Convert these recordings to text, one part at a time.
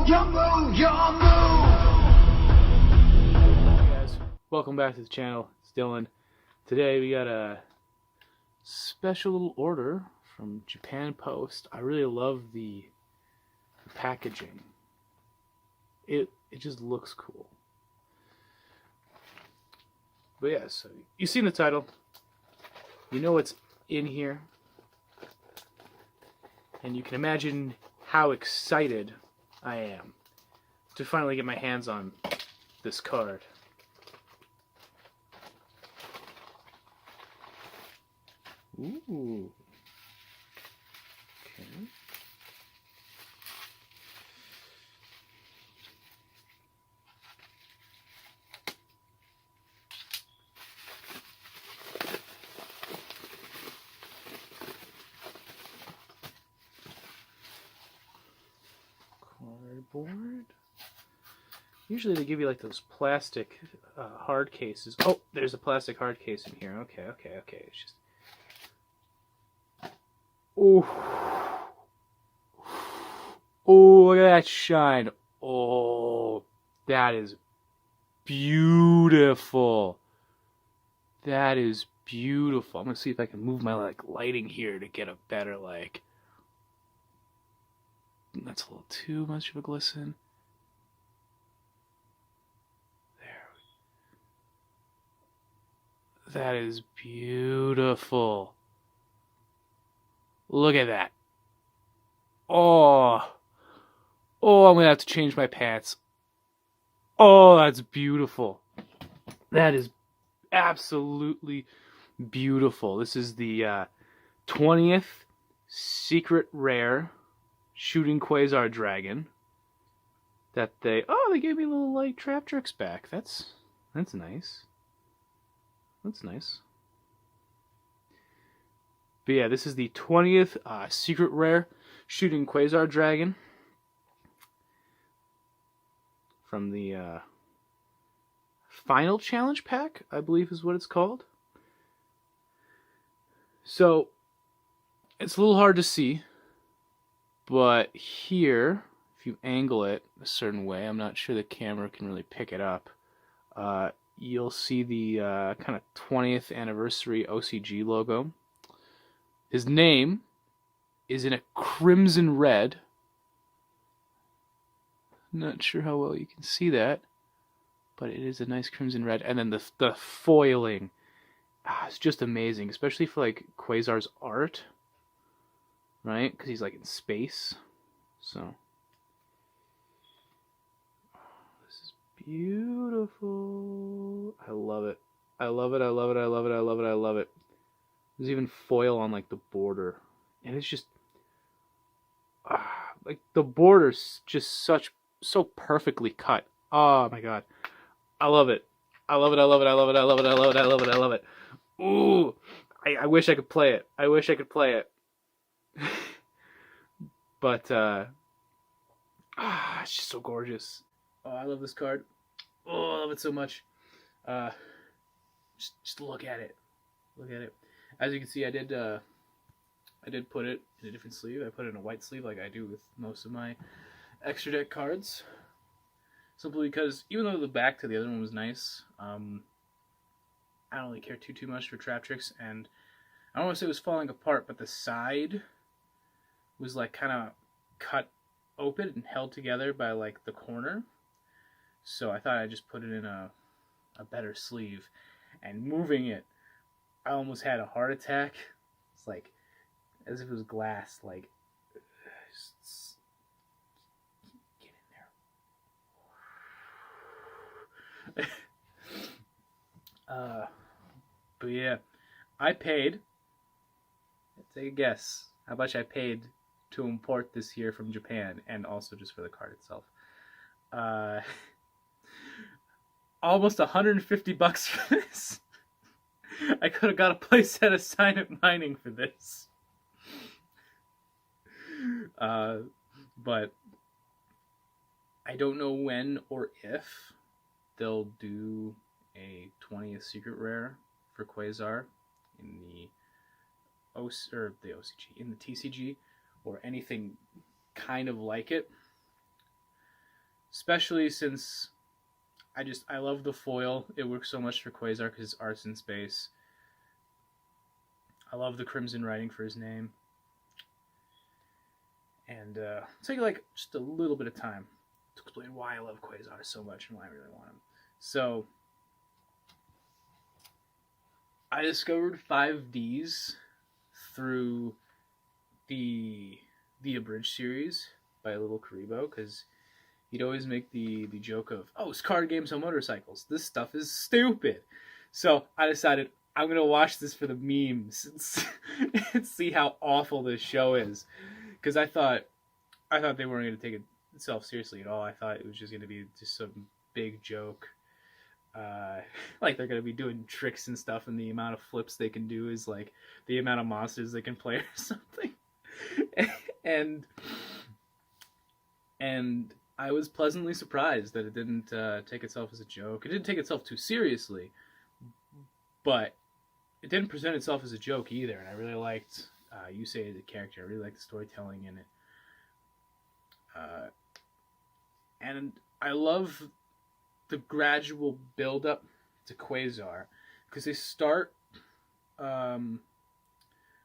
Hey guys, welcome back to the channel. It's Dylan. Today we got a special little order from Japan Post. I really love the packaging. It just looks cool. But yeah, so you've seen the title. You know what's in here. And you can imagine how excited I am to finally get my hands on this card. Ooh. Okay. Cardboard. Usually they give you like those plastic hard cases. Oh, there's a plastic hard case in here. Okay. It's just. Oh. Oh, look at that shine. Oh, that is beautiful. That is beautiful. I'm gonna see if I can move my lighting here to get a better That's a little too much of a glisten. That is beautiful. Look at that. Oh, I'm gonna have to change my pants. Oh, that's beautiful. That is absolutely beautiful. This is the 20th secret rare shooting Quasar Dragon. That they gave me a little light trap tricks back. That's nice. That's nice. But yeah, this is the 20th secret rare shooting Quasar Dragon from the final challenge pack, I believe is what it's called. So it's a little hard to see, but here, if you angle it a certain way, I'm not sure the camera can really pick it up. You'll see the kind of 20th anniversary OCG logo. His name is in a crimson red. Not sure how well you can see that, but it is a nice crimson red. And then the foiling, it's just amazing, especially for like Quasar's art, right? Because he's like in space. So this is beautiful. I love it. I love it. I love it. I love it. I love it. I love it. There's even foil on like the border, and it's just like the border's just so perfectly cut. Oh my god, I love it. I love it. I love it. I love it. I love it. I love it. I love it. I love it. Ooh, I wish I could play it. I wish I could play it. But it's just so gorgeous. Oh, I love this card. Oh, I love it so much. Just look at it. Look at it. As you can see, I did put it in a different sleeve. I put it in a white sleeve like I do with most of my extra deck cards. Simply because even though the back to the other one was nice, I don't really care too much for trap tricks, and I don't want to say it was falling apart, but the side was like kind of cut open and held together by like the corner. So I thought I'd just put it in a better sleeve, and moving it, I almost had a heart attack. It's like as if it was glass. Like, just get in there. But yeah, I paid. Take a guess. How much I paid to import this here from Japan, and also just for the card itself. Almost $150 for this. I could have got a place at a sign at mining for this. But I don't know when or if they'll do a 20th secret rare for Quasar in the OCG, in the TCG, or anything kind of like it. especially since I love the foil. It works so much for Quasar because it's arts in space. I love the crimson writing for his name. And take like just a little bit of time to explain why I love Quasar so much and why I really want him. So I discovered 5Ds through the Abridged series by Little Karibo, because he'd always make the joke of, oh, it's card games on motorcycles. This stuff is stupid. So I decided I'm going to watch this for the memes and see how awful this show is. Because I thought they weren't going to take itself seriously at all. I thought it was just going to be just some big joke. Like they're going to be doing tricks and stuff, and the amount of flips they can do is like the amount of monsters they can play or something. And I was pleasantly surprised that it didn't take itself as a joke. It didn't take itself too seriously, but it didn't present itself as a joke either. And I really liked Yusei as a character. I really liked the storytelling in it. And I love the gradual build-up to Quasar, because they start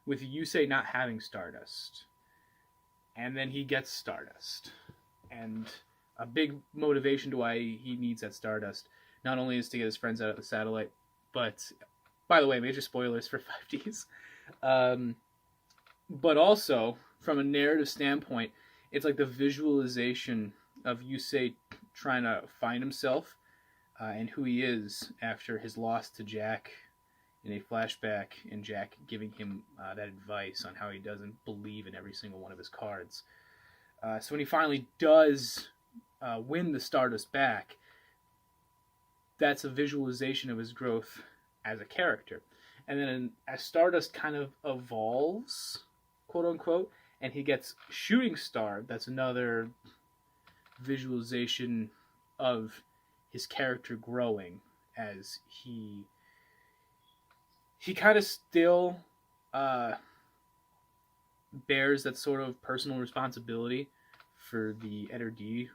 with Yusei not having Stardust, and then he gets Stardust, and a big motivation to why he needs that Stardust not only is to get his friends out of the satellite, but, by the way, major spoilers for 5Ds, but also, from a narrative standpoint, it's like the visualization of Yusei trying to find himself and who he is after his loss to Jack in a flashback, and Jack giving him that advice on how he doesn't believe in every single one of his cards. So when he finally does win the Stardust back, that's a visualization of his growth as a character. And then as Stardust kind of evolves, quote unquote, and he gets Shooting Star, that's another visualization of his character growing as he kind of still bears that sort of personal responsibility for the Eder D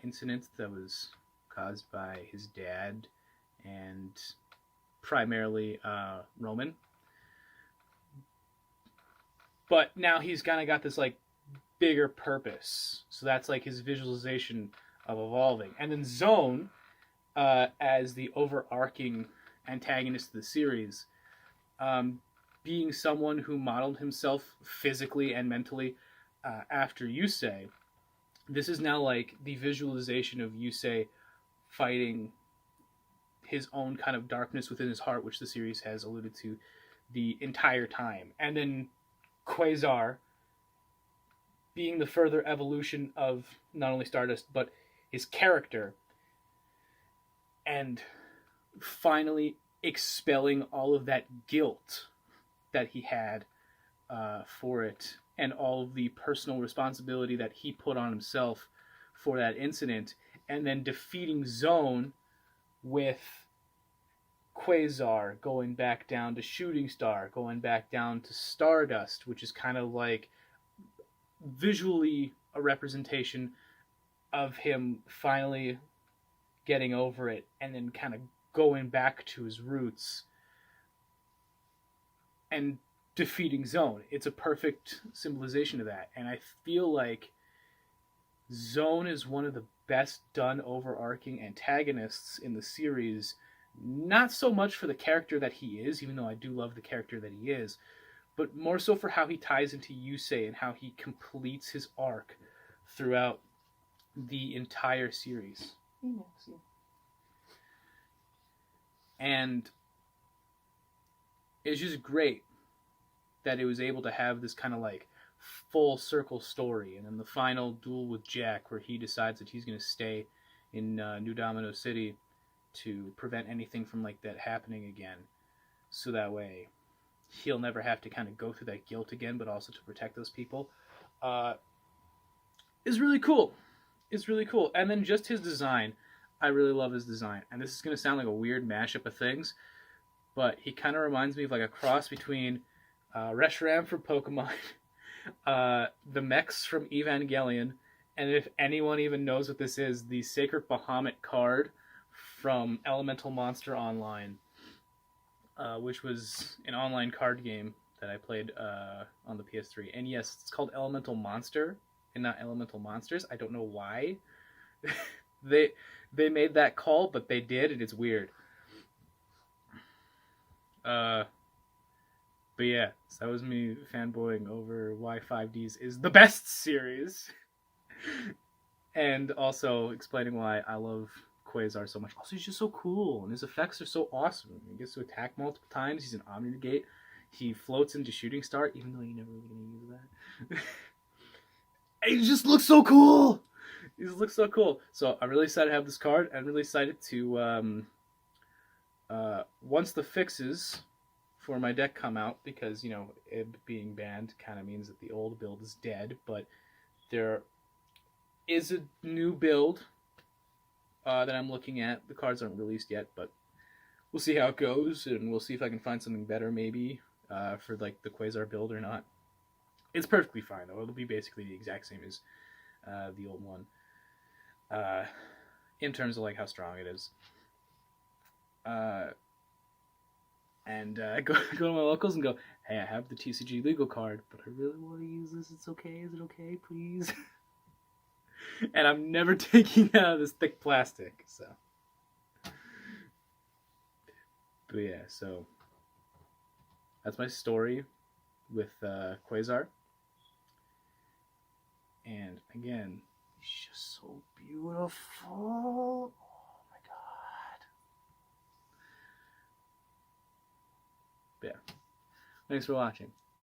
incident that was caused by his dad and primarily Roman. But now he's kind of got this like bigger purpose. So that's like his visualization of evolving. And then Zone, as the overarching antagonist of the series, being someone who modeled himself physically and mentally after Yusei, this is now like the visualization of Yusei fighting his own kind of darkness within his heart, which the series has alluded to the entire time. And then Quasar being the further evolution of not only Stardust, but his character, and finally expelling all of that guilt that he had for it, and all of the personal responsibility that he put on himself for that incident, and then defeating Zone with Quasar going back down to Shooting Star, going back down to Stardust, which is kind of like visually a representation of him finally getting over it and then kind of going back to his roots and defeating Zone. It's a perfect symbolization of that. And I feel like Zone is one of the best done overarching antagonists in the series, not so much for the character that he is, even though I do love the character that he is, but more so for how he ties into Yusei and how he completes his arc throughout the entire series. And it's just great that it was able to have this kind of like full circle story, and then the final duel with Jack where he decides that he's going to stay in New Domino City to prevent anything from like that happening again, so that way he'll never have to kind of go through that guilt again, but also to protect those people, is really cool. It's really cool. And then just his design, I really love his design. And this is going to sound like a weird mashup of things, but he kind of reminds me of like a cross between Reshiram from Pokemon, the mechs from Evangelion, And if anyone even knows what this is, the Sacred Bahamut card from Elemental Monster Online, which was an online card game that I played on the PS3. And yes, it's called Elemental Monster and not Elemental Monsters. I don't know why they made that call, but they did, and it's weird. But yeah, so that was me fanboying over why 5Ds is the best series. And also explaining why I love Quasar so much. Also, he's just so cool, and his effects are so awesome. He gets to attack multiple times. He's an Omni Negate. He floats into Shooting Star, even though you're never really going to use that. And he just looks so cool! He just looks so cool. So I'm really excited to have this card. I'm really excited to, once the fixes for my deck come out, because, you know, Ib being banned kind of means that the old build is dead, but there is a new build that I'm looking at. The cards aren't released yet, but we'll see how it goes, and we'll see if I can find something better maybe for like the Quasar build or not. It's perfectly fine though. It'll be basically the exact same as the old one in terms of like how strong it is. And go to my locals and go, hey, I have the TCG legal card, but I really want to use this. It's okay. Is it okay, please? And I'm never taking out of this thick plastic, so. But yeah, so that's my story with Quasar. And again, he's just so beautiful. Oh my god. But yeah. Thanks for watching.